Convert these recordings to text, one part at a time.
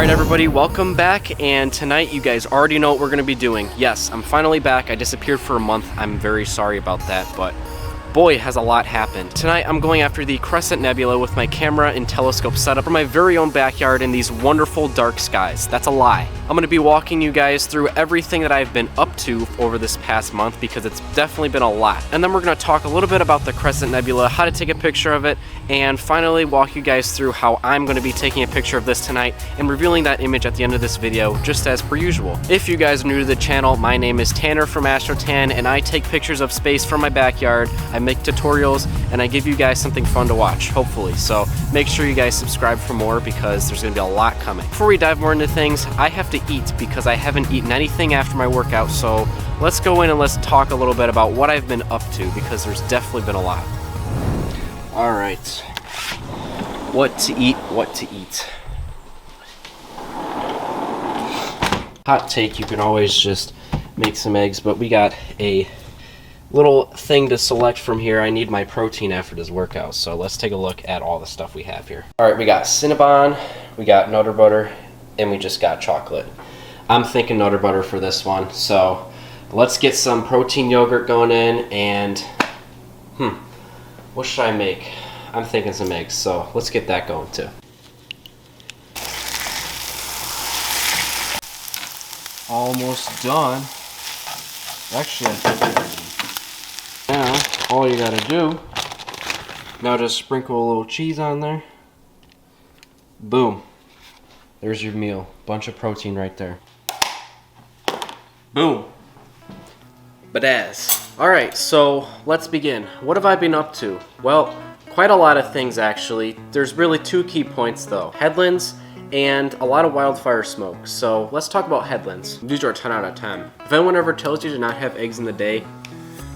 Alright everybody, welcome back, and tonight you guys already know what we're going to be doing. Yes, I'm finally back. I disappeared for a month. I'm very sorry about that, but boy, has a lot happened. Tonight I'm going after the Crescent Nebula with my camera and telescope setup from my very own backyard in these wonderful dark skies. That's a lie. I'm going to be walking you guys through everything that I've been up to over this past month because it's definitely been a lot. And then we're going to talk a little bit about the Crescent Nebula, how to take a picture of it, and finally walk you guys through how I'm going to be taking a picture of this tonight and revealing that image at the end of this video, just as per usual. If you guys are new to the channel, my name is Tanner from AstroTan, and I take pictures of space from my backyard. I make tutorials, and I give you guys something fun to watch, hopefully. So make sure you guys subscribe for more because there's going to be a lot coming. Before we dive more into things, I have to eat because I haven't eaten anything after my workout, so let's go in and let's talk a little bit about what I've been up to because there's definitely been a lot. Alright, what to eat, what to eat. Hot take, you can always just make some eggs, but we got a little thing to select from here. I need my protein after this workout, so let's take a look at all the stuff we have here. Alright, we got Cinnabon, we got Nutter Butter, and we just got chocolate. I'm thinking Nutter Butter for this one, so let's get some protein yogurt going in, and what should I make? I'm thinking some eggs, so let's get that going too. Almost done. Actually, now all you gotta do, now just sprinkle a little cheese on there. Boom. There's your meal. Bunch of protein right there. Boom. Badazz. Alright, so let's begin. What have I been up to? Well, quite a lot of things actually. There's really two key points though. Headlands and a lot of wildfire smoke. So let's talk about headlands. These are 10 out of 10. If anyone ever tells you to not have eggs in the day,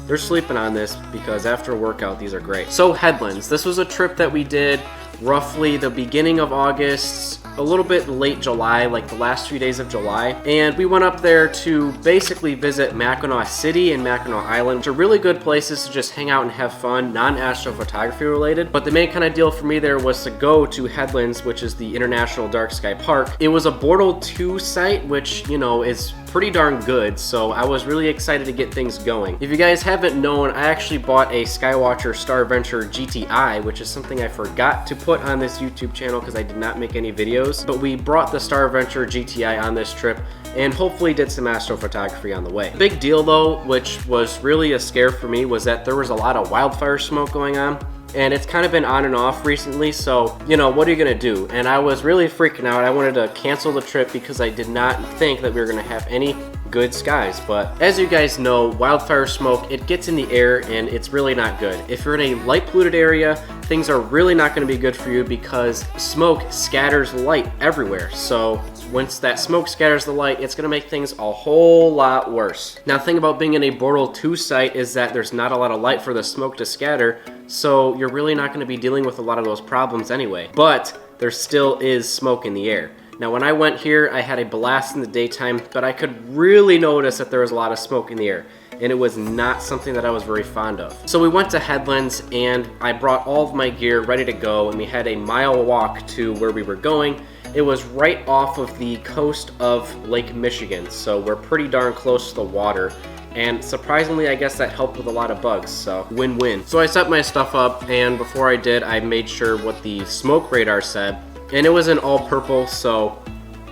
they're sleeping on this because after a workout, these are great. So headlands. This was a trip that we did roughly the beginning of August, a little bit late July, like the last 3 days of July. And we went up there to basically visit Mackinac City and Mackinac Island, which are really good places to just hang out and have fun, non-astrophotography related. But the main kind of deal for me there was to go to Headlands, which is the International Dark Sky Park. It was a Bortle 2 site, which, you know, is pretty darn good, so I was really excited to get things going. If you guys haven't known, I actually bought a Skywatcher Starventure GTI, which is something I forgot to put on this YouTube channel because I did not make any videos, but we brought the Starventure GTI on this trip and hopefully did some astrophotography on the way. Big deal though, which was really a scare for me, was that there was a lot of wildfire smoke going on. And it's kind of been on and off recently, so, you know, what are you gonna do? And I was really freaking out. I wanted to cancel the trip because I did not think that we were gonna have any good skies. But as you guys know, wildfire smoke, it gets in the air and it's really not good. If you're in a light polluted area, things are really not gonna be good for you because smoke scatters light everywhere. So once that smoke scatters the light, it's gonna make things a whole lot worse. Now, the thing about being in a Bortle 2 site is that there's not a lot of light for the smoke to scatter, so you're really not gonna be dealing with a lot of those problems anyway. But there still is smoke in the air. Now, when I went here, I had a blast in the daytime, but I could really notice that there was a lot of smoke in the air, and it was not something that I was very fond of. So we went to Headlands, and I brought all of my gear ready to go, and we had a mile walk to where we were going. It was right off of the coast of Lake Michigan, so we're pretty darn close to the water. And surprisingly, I guess that helped with a lot of bugs, so win-win. So I set my stuff up, and before I did, I made sure what the smoke radar said, and it was in all purple, so,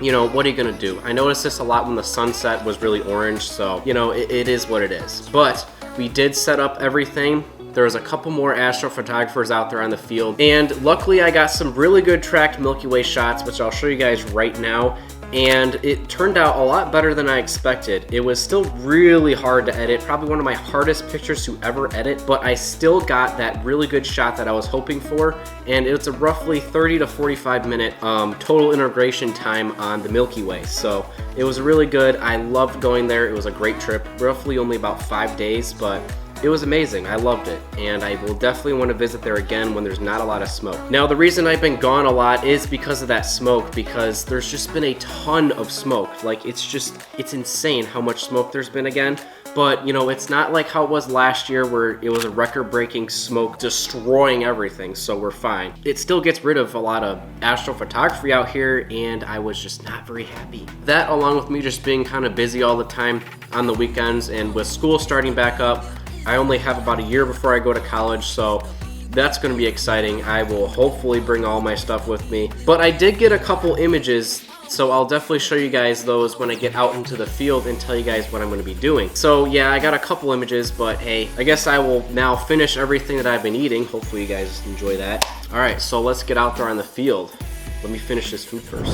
you know, what are you gonna do? I noticed this a lot when the sunset was really orange, so, you know, it is what it is. But we did set up everything. There was a couple more astrophotographers out there on the field, and luckily I got some really good tracked Milky Way shots, which I'll show you guys right now. And it turned out a lot better than I expected. It was still really hard to edit, probably one of my hardest pictures to ever edit, but I still got that really good shot that I was hoping for, and it's a roughly 30 to 45 minute total integration time on the Milky Way. So it was really good. I loved going there. It was a great trip, roughly only about 5 days, but it was amazing. I loved it, and I will definitely want to visit there again when there's not a lot of smoke. Now, the reason I've been gone a lot is because of that smoke, because there's just been a ton of smoke. Like, it's insane how much smoke there's been again. But, you know, it's not like how it was last year where it was a record-breaking smoke destroying everything, so we're fine. It still gets rid of a lot of astrophotography out here, and I was just not very happy. That, along with me just being kind of busy all the time on the weekends, and with school starting back up, I only have about a year before I go to college, so that's going to be exciting. I will hopefully bring all my stuff with me. But I did get a couple images, so I'll definitely show you guys those when I get out into the field and tell you guys what I'm going to be doing. So yeah, I got a couple images, but hey, I guess I will now finish everything that I've been eating. Hopefully you guys enjoy that. All right, so let's get out there on the field. Let me finish this food first.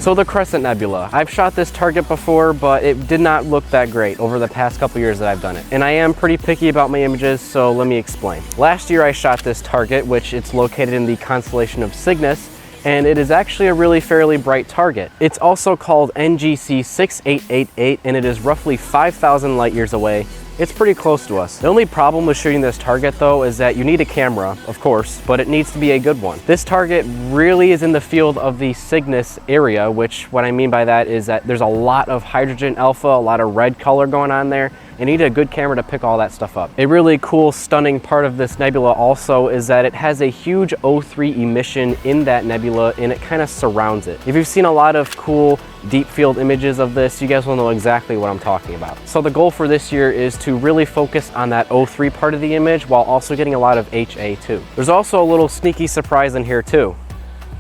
So the Crescent Nebula. I've shot this target before, but it did not look that great over the past couple years that I've done it. And I am pretty picky about my images, so let me explain. Last year I shot this target, which it's located in the constellation of Cygnus, and it is actually a really fairly bright target. It's also called NGC 6888, and it is roughly 5,000 light years away. It's pretty close to us. The only problem with shooting this target though is that you need a camera, of course, but it needs to be a good one. This target really is in the field of the Cygnus area, which what I mean by that is that there's a lot of hydrogen alpha, a lot of red color going on there, and you need a good camera to pick all that stuff up. A really cool, stunning part of this nebula also is that it has a huge O3 emission in that nebula, and it kind of surrounds it. If you've seen a lot of cool deep field images of this, you guys will know exactly what I'm talking about. So the goal for this year is to really focus on that O3 part of the image while also getting a lot of HA too. There's also a little sneaky surprise in here too.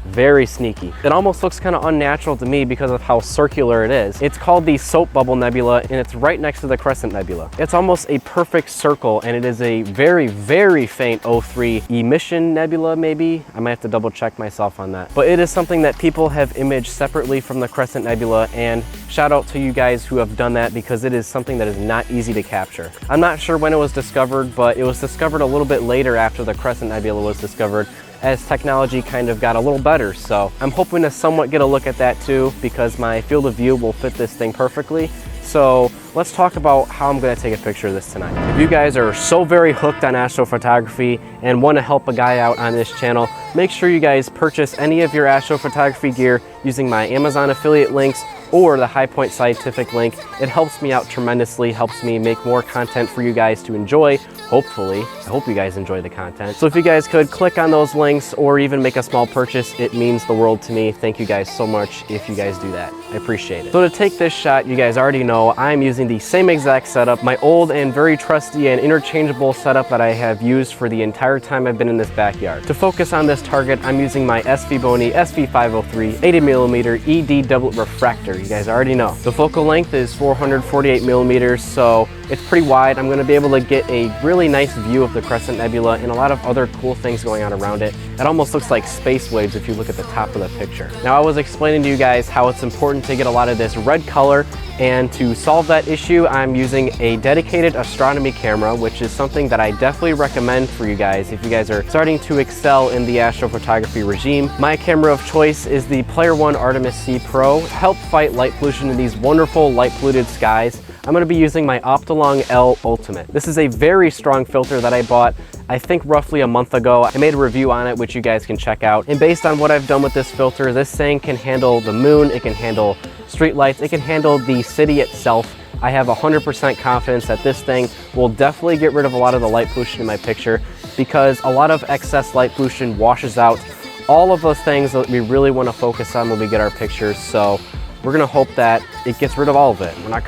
Very sneaky. It almost looks kind of unnatural to me because of how circular it is. It's called the Soap Bubble Nebula, and it's right next to the Crescent Nebula. It's almost a perfect circle, and it is a very, very faint O3 emission nebula, maybe. I might have to double check myself on that. But it is something that people have imaged separately from the Crescent Nebula, and shout out to you guys who have done that because it is something that is not easy to capture. I'm not sure when it was discovered, but it was discovered a little bit later after the Crescent Nebula was discovered, as technology kind of got a little better. So I'm hoping to somewhat get a look at that too, because my field of view will fit this thing perfectly. So let's talk about how I'm going to take a picture of this tonight. If you guys are so very hooked on astrophotography and want to help a guy out on this channel, make sure you guys purchase any of your astrophotography gear using my Amazon affiliate links or the High Point Scientific link. It helps me out tremendously, helps me make more content for you guys to enjoy, hopefully. I hope you guys enjoy the content. So if you guys could click on those links or even make a small purchase, it means the world to me. Thank you guys so much if you guys do that. I appreciate it. So to take this shot, you guys already know I'm using the same exact setup, my old and very trusty and interchangeable setup that I have used for the entire time I've been in this backyard. To focus on this target, I'm using my SV Bony SV503 80mm ED doublet refractor. You guys already know. The focal length is 448mm, so it's pretty wide. I'm going to be able to get a really nice view of the Crescent Nebula and a lot of other cool things going on around it. It almost looks like space waves if you look at the top of the picture. Now, I was explaining to you guys how it's important to get a lot of this red color, and to solve that issue, I'm using a dedicated astronomy camera, which is something that I definitely recommend for you guys if you guys are starting to excel in the astrophotography regime. My camera of choice is the Player One Artemis C Pro. To help fight light pollution in these wonderful light polluted skies, I'm going to be using my Optolong L Ultimate. This is a very strong filter that I bought, I think roughly a month ago. I made a review on it, which you guys can check out. And based on what I've done with this filter, this thing can handle the moon, it can handle street lights, it can handle the city itself. I have 100% confidence that this thing will definitely get rid of a lot of the light pollution in my picture, because a lot of excess light pollution washes out all of those things that we really want to focus on when we get our pictures. So we're going to hope that it gets rid of all of it. We're not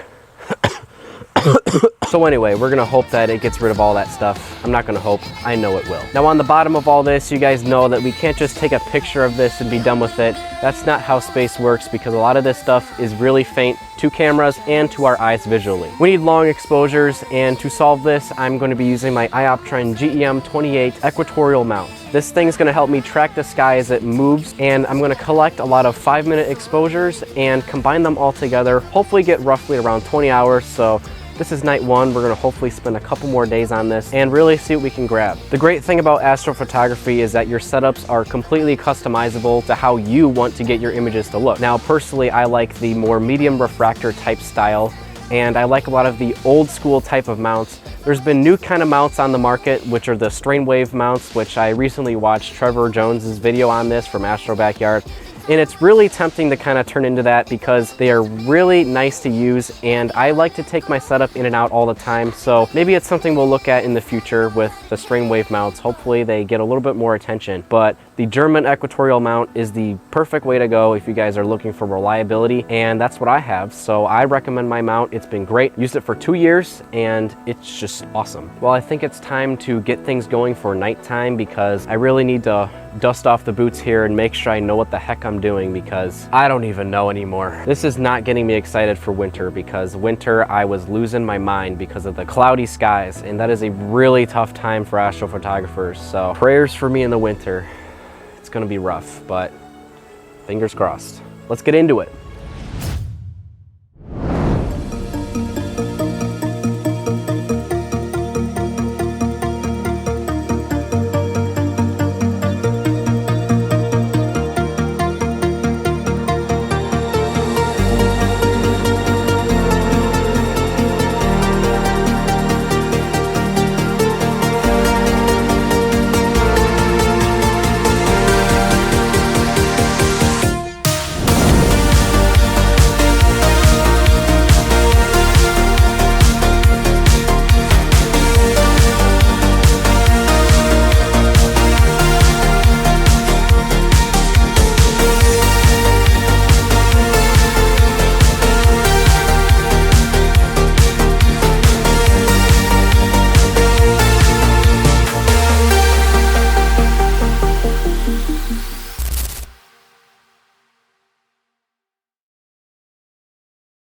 So anyway, we're gonna hope that it gets rid of all that stuff. I'm not gonna hope, I know it will. Now on the bottom of all this, you guys know that we can't just take a picture of this and be done with it. That's not how space works, because a lot of this stuff is really faint to cameras and to our eyes visually. We need long exposures, and to solve this, I'm going to be using my Ioptron GEM28 equatorial mount. This thing's going to help me track the sky as it moves, and I'm going to collect a lot of 5-minute exposures and combine them all together, hopefully get roughly around 20 hours. So this is night one. We're going to hopefully spend a couple more days on this and really see what we can grab. The great thing about astrophotography is that your setups are completely customizable to how you want to get your images to look. Now, personally, I like the more medium refractor type style, and I like a lot of the old school type of mounts. There's been new kind of mounts on the market, which are the strain wave mounts, which I recently watched Trevor Jones's video on this from Astro Backyard. And it's really tempting to kind of turn into that because they are really nice to use, and I like to take my setup in and out all the time. So maybe it's something we'll look at in the future with the strain wave mounts. Hopefully they get a little bit more attention. But the German equatorial mount is the perfect way to go if you guys are looking for reliability, and that's what I have. So I recommend my mount. It's been great. Used it for 2 years and it's just awesome. Well, I think it's time to get things going for nighttime because I really need to dust off the boots here and make sure I know what the heck I'm doing, because I don't even know anymore. This is not getting me excited for winter, because winter I was losing my mind because of the cloudy skies, and that is a really tough time for astrophotographers. So prayers for me in the winter. It's gonna be rough, but fingers crossed. Let's get into it.